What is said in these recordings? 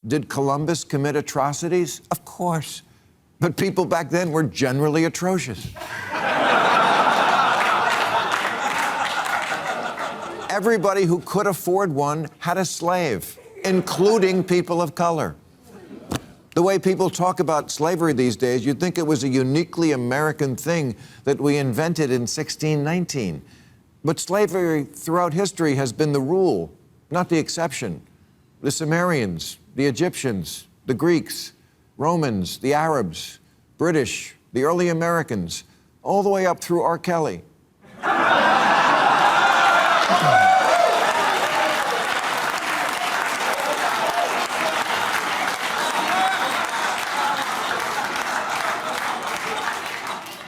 Did Columbus commit atrocities? Of course. But people back then were generally atrocious. Everybody who could afford one had a slave, including people of color. The way people talk about slavery these days, you'd think it was a uniquely American thing that we invented in 1619. But slavery throughout history has been the rule, not the exception. The Sumerians, the Egyptians, the Greeks, Romans, the Arabs, British, the early Americans, all the way up through R. Kelly.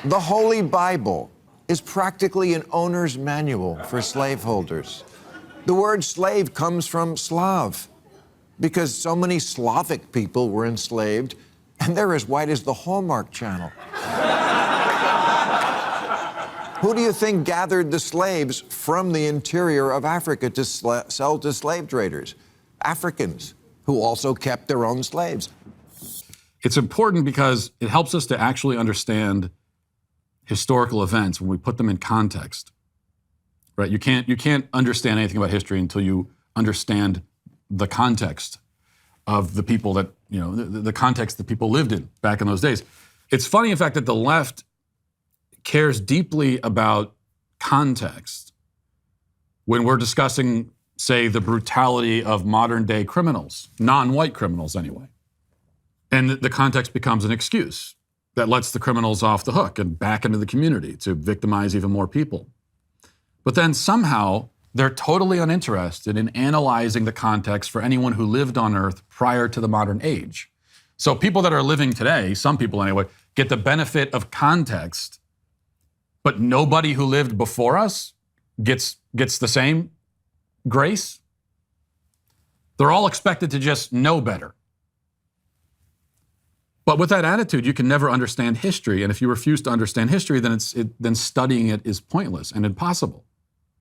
The Holy Bible is practically an owner's manual for slaveholders. The word slave comes from Slav, because so many Slavic people were enslaved, and they're as white as the Hallmark Channel. Who do you think gathered the slaves from the interior of Africa to sell to slave traders? Africans, who also kept their own slaves. It's important because it helps us to actually understand historical events when we put them in context, right? You can't understand anything about history until you understand the context of the people that, the context that people lived in back in those days. It's funny, in fact, that the left cares deeply about context when we're discussing, say, the brutality of modern day criminals, non-white criminals anyway. And the context becomes an excuse that lets the criminals off the hook and back into the community to victimize even more people. But then somehow they're totally uninterested in analyzing the context for anyone who lived on Earth prior to the modern age. So people that are living today, some people anyway, get the benefit of context, but nobody who lived before us gets the same grace. They're all expected to just know better. But with that attitude, you can never understand history. And if you refuse to understand history, then studying it is pointless and impossible.